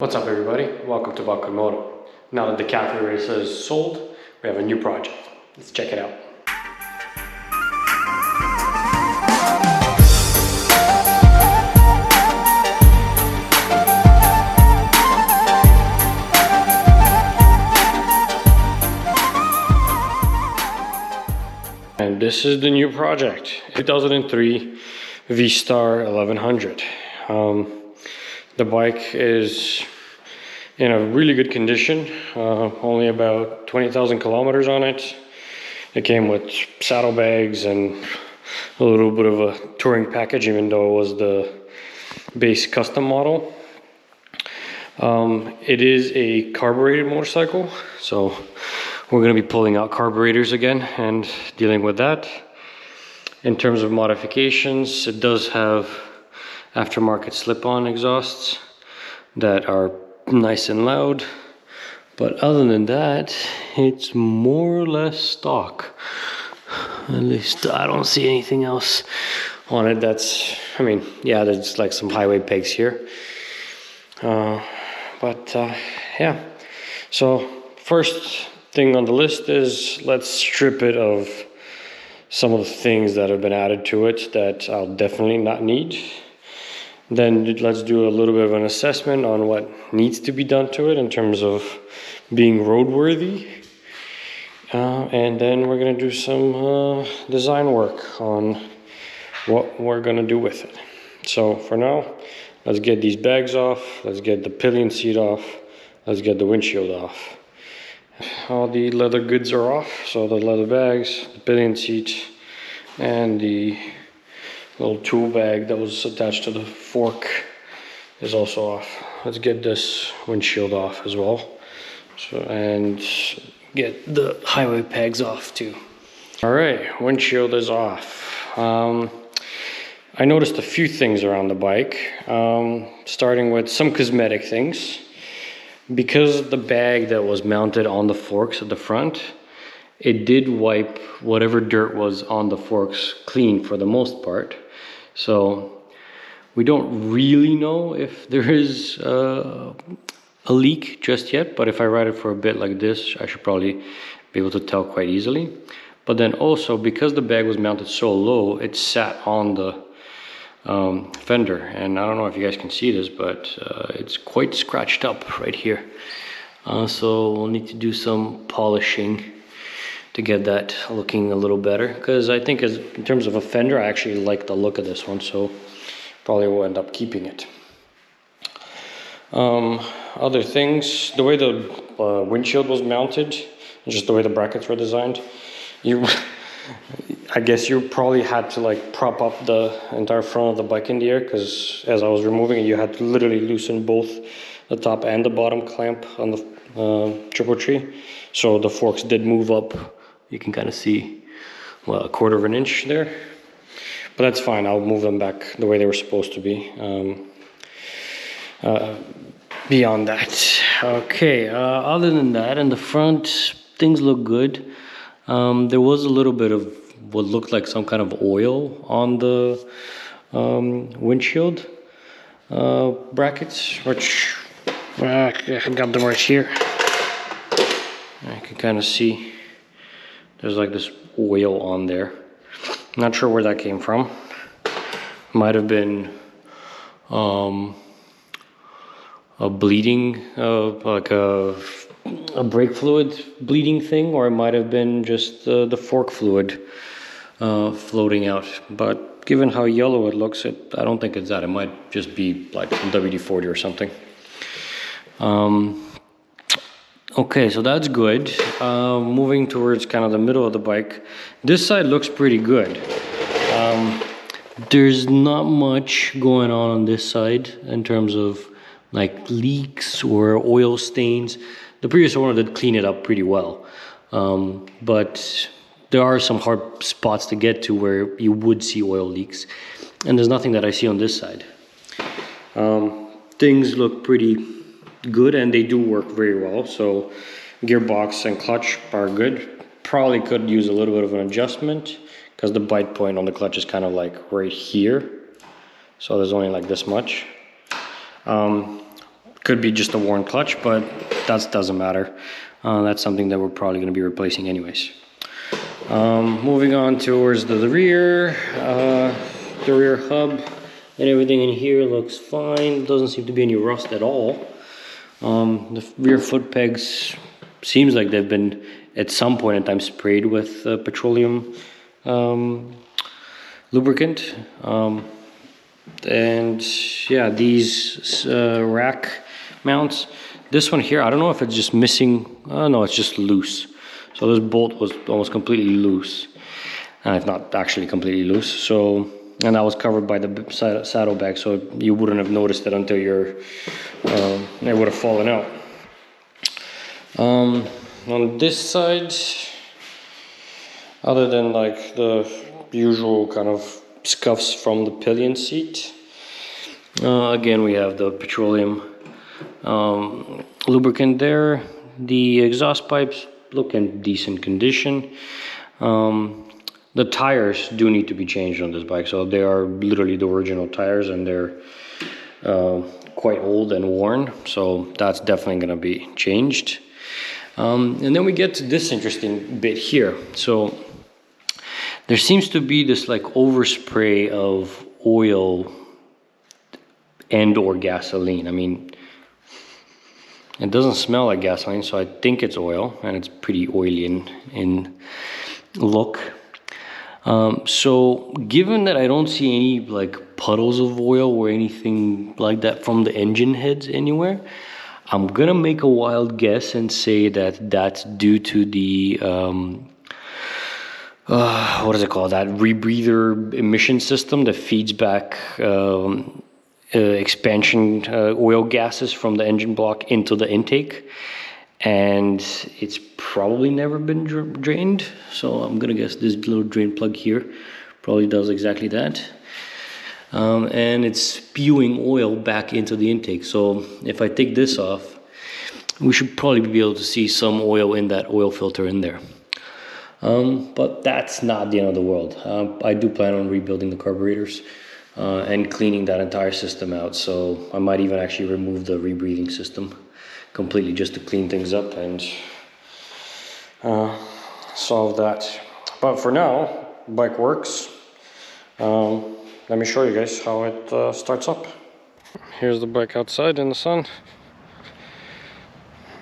What's up everybody, welcome to Balkan Moto. Now that the cafe racer is sold, we have a new project. Let's check it out. And this is the new project, 2003 V-Star 1100. The bike is in a really good condition, only about 20,000 kilometers on it. It came with saddlebags and a little bit of a touring package, even though it was the base custom model. It is a carbureted motorcycle, so we're going to be pulling out carburetors again and dealing with that. In terms of modifications, it does have aftermarket slip-on exhausts that are nice and loud, but other than that, it's more or less stock. At least I don't see anything else on it that's, yeah, there's like some highway pegs here. Yeah. So first thing on the list is let's strip it of some of the things that have been added to it that I'll definitely not need. Then let's do a little bit of an assessment on what needs to be done to it in terms of being roadworthy. And then we're going to do some design work on what we're going to do with it. So for now, let's get these bags off. Let's get the pillion seat off. Let's get the windshield off. All the leather goods are off. So the leather bags, the pillion seat, and the little tool bag that was attached to the fork is also off. Let's get this windshield off as well. So, and get the highway pegs off too. All right, windshield is off. I noticed a few things around the bike, starting with some cosmetic things. Because the bag that was mounted on the forks at the front, it did wipe whatever dirt was on the forks clean for the most part. So we don't really know if there is a leak just yet, but if I ride it for a bit like this, I should probably be able to tell quite easily. But then also, because the bag was mounted so low, it sat on the fender, and I don't know if you guys can see this, but it's quite scratched up right here. So we'll need to do some polishing to get that looking a little better, because I think in terms of a fender, I actually like the look of this one, so probably will end up keeping it. Other things, the way the windshield was mounted, just the way the brackets were designed, I guess you probably had to like prop up the entire front of the bike in the air, because as I was removing it, you had to literally loosen both the top and the bottom clamp on the triple tree. So the forks did move up. You can kind of see, well, a quarter of an inch there. But that's fine, I'll move them back the way they were supposed to be. Beyond that, okay, other than that, in the front, things look good. There was a little bit of what looked like some kind of oil on the windshield brackets, which I got them right here. I can kind of see there's like this oil on there. Not sure where that came from. Might have been a bleeding, like a brake fluid bleeding thing, or it might have been just the fork fluid floating out. But given how yellow it looks, I don't think it's that. It might just be like some WD-40 or something. Okay, so that's good. Moving towards kind of the middle of the bike, this side looks pretty good. There's not much going on this side in terms of like leaks or oil stains. The previous owner did clean it up pretty well, but there are some hard spots to get to where you would see oil leaks, and there's nothing that I see on this side. Things look pretty good, and they do work very well. So gearbox and clutch are good. Probably could use a little bit of an adjustment, because the bite point on the clutch is kind of like right here, so there's only like this much. Could be just a worn clutch, but that doesn't matter. That's something that we're probably going to be replacing anyways. Moving on towards the rear hub and everything in here looks fine. Doesn't seem to be any rust at all. The rear foot pegs seems like they've been at some point in time sprayed with petroleum lubricant. And yeah, these rack mounts, this one here, I don't know if it's just missing. No, it's just loose. So this bolt was almost completely loose, if not actually completely loose. So, and that was covered by the saddlebag, so you wouldn't have noticed it until it would have fallen out. On this side, other than like the usual kind of scuffs from the pillion seat, again we have the petroleum lubricant there. The exhaust pipes look in decent condition. The tires do need to be changed on this bike, so they are literally the original tires, and they're quite old and worn, so that's definitely going to be changed. And then we get to this interesting bit here. So there seems to be this like overspray of oil and or gasoline. I mean, it doesn't smell like gasoline, so I think it's oil, and it's pretty oily in look. So given that I don't see any like puddles of oil or anything like that from the engine heads anywhere, I'm gonna make a wild guess and say that that's due to the what is it called? That rebreather emission system that feeds back expansion oil gases from the engine block into the intake, and it's probably never been drained. So I'm gonna guess this little drain plug here probably does exactly that. And it's spewing oil back into the intake. So if I take this off, we should probably be able to see some oil in that oil filter in there. But that's not the end of the world. I do plan on rebuilding the carburetors and cleaning that entire system out. So I might even actually remove the rebreathing system completely just to clean things up and solve that. But for now, bike works. Let me show you guys how it starts up. Here's the bike outside in the sun.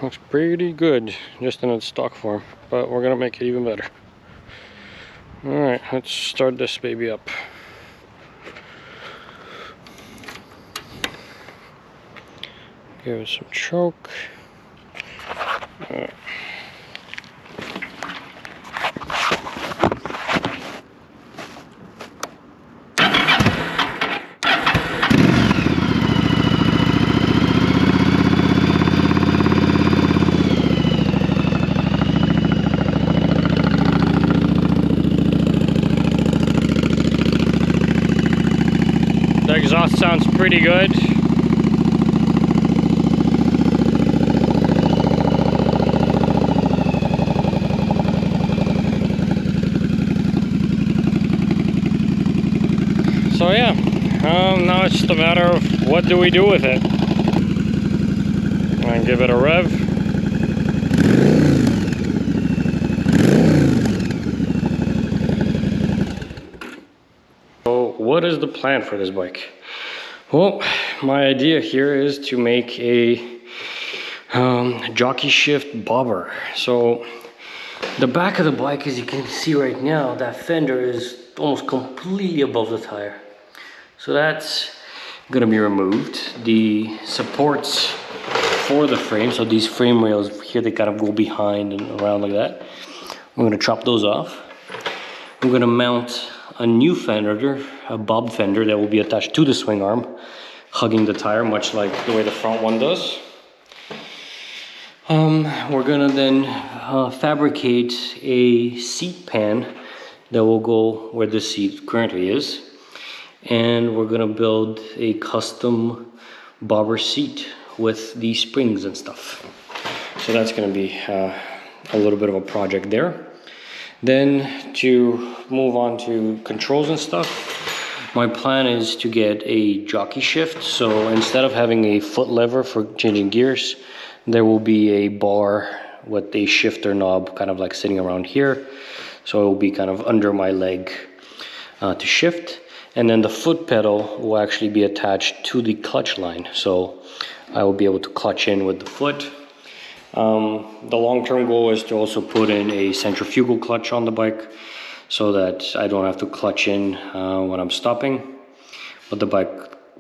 Looks pretty good just in its stock form, but we're gonna make it even better. Alright, let's start this baby up. Give it some choke. The exhaust sounds pretty good. So yeah, now it's just a matter of what do we do with it. And give it a rev. So what is the plan for this bike? Well, my idea here is to make a jockey shift bobber. So the back of the bike, as you can see right now, that fender is almost completely above the tire. So that's gonna be removed. The supports for the frame, so these frame rails here, they kind of go behind and around like that. I'm gonna chop those off. I'm gonna mount a new fender, a bob fender that will be attached to the swing arm, hugging the tire, much like the way the front one does. We're gonna then fabricate a seat pan that will go where this seat currently is. And we're gonna build a custom bobber seat with these springs and stuff. So that's gonna be a little bit of a project there. Then to move on to controls and stuff, My plan is to get a jockey shift. So instead of having a foot lever for changing gears, there will be a bar with a shifter knob kind of like sitting around here. So it will be kind of under my leg to shift. And then the foot pedal will actually be attached to the clutch line. So I will be able to clutch in with the foot. The long-term goal is to also put in a centrifugal clutch on the bike so that I don't have to clutch in when I'm stopping, but the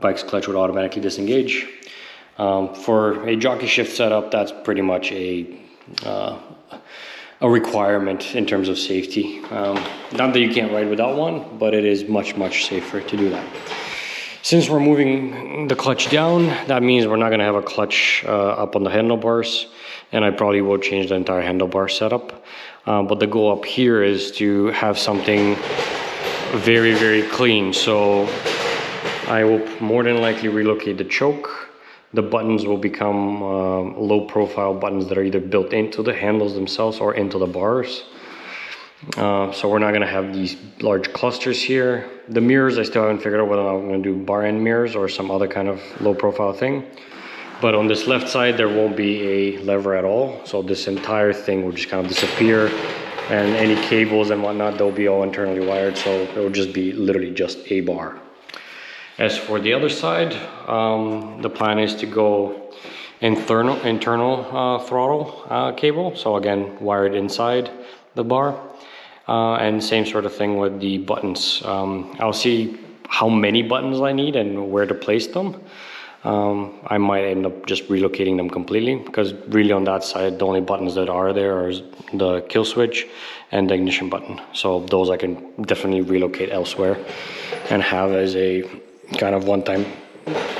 bike's clutch would automatically disengage. For a jockey shift setup, that's pretty much a requirement in terms of safety. Not that you can't ride without one, but it is much, much safer to do that. Since we're moving the clutch down, that means we're not gonna have a clutch up on the handlebars, and I probably will change the entire handlebar setup. But the goal up here is to have something very, very clean. So I will more than likely relocate the choke. The buttons will become low profile buttons that are either built into the handles themselves or into the bars. So we're not gonna have these large clusters here. The mirrors, I still haven't figured out whether I'm gonna do bar end mirrors or some other kind of low profile thing. But on this left side, there won't be a lever at all. So this entire thing will just kind of disappear, and any cables and whatnot, they'll be all internally wired. So it will just be literally just a bar. As for the other side, the plan is to go internal throttle cable. So again, wired inside the bar. And same sort of thing with the buttons. I'll see how many buttons I need and where to place them. I might end up just relocating them completely, because really on that side, the only buttons that are there are the kill switch and the ignition button. So those I can definitely relocate elsewhere and have as a kind of one-time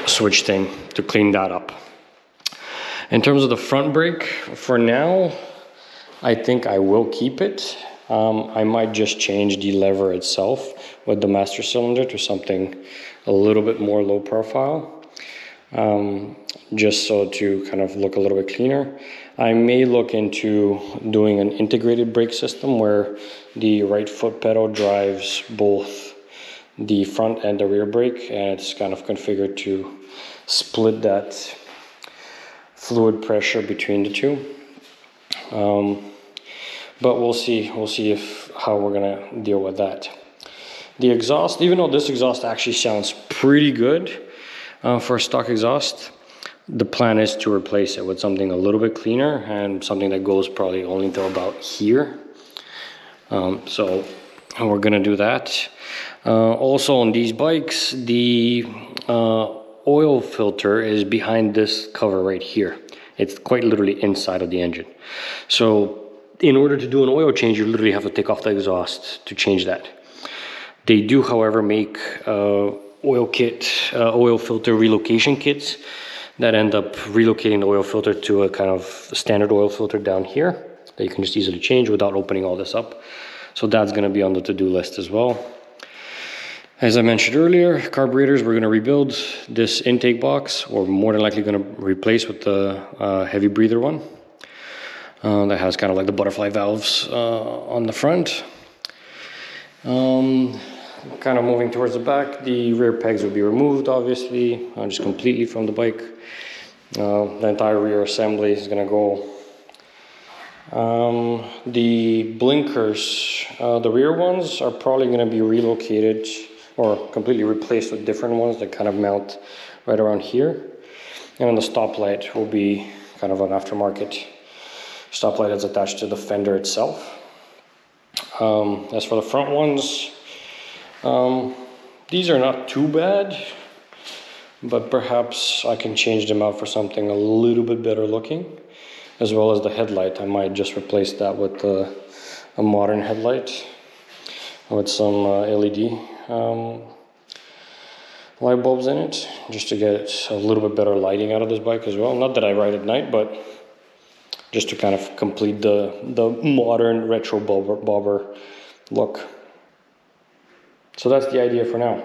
switch thing to clean that up. In terms of the front brake, for now, I think I will keep it. I might just change the lever itself with the master cylinder to something a little bit more low profile. Just so to kind of look a little bit cleaner. I may look into doing an integrated brake system where the right foot pedal drives both the front and the rear brake, and it's kind of configured to split that fluid pressure between the two. But we'll see how we're gonna deal with that. The exhaust, even though this exhaust actually sounds pretty good for a stock exhaust, the plan is to replace it with something a little bit cleaner and something that goes probably only to about here. So we're gonna do that. Also on these bikes, the oil filter is behind this cover right here. It's quite literally inside of the engine. So in order to do an oil change, you literally have to take off the exhaust to change that. They do, however, make oil filter relocation kits that end up relocating the oil filter to a kind of standard oil filter down here that you can just easily change without opening all this up. So that's going to be on the to-do list as well. As I mentioned earlier, carburetors, we're going to rebuild this intake box. We're more than likely going to replace with the heavy breather one. That has kind of like the butterfly valves on the front. Kind of moving towards the back, the rear pegs will be removed, obviously, just completely from the bike. The entire rear assembly is going to go. The blinkers, the rear ones are probably going to be relocated or completely replaced with different ones that kind of mount right around here. And then the stoplight will be kind of an aftermarket stoplight that's attached to the fender itself. As for the front ones, these are not too bad, but perhaps I can change them out for something a little bit better looking. As well as the headlight, I might just replace that with a modern headlight with some LED light bulbs in it, just to get a little bit better lighting out of this bike as well. Not that I ride at night, but just to kind of complete the modern retro bobber look. So that's the idea for now.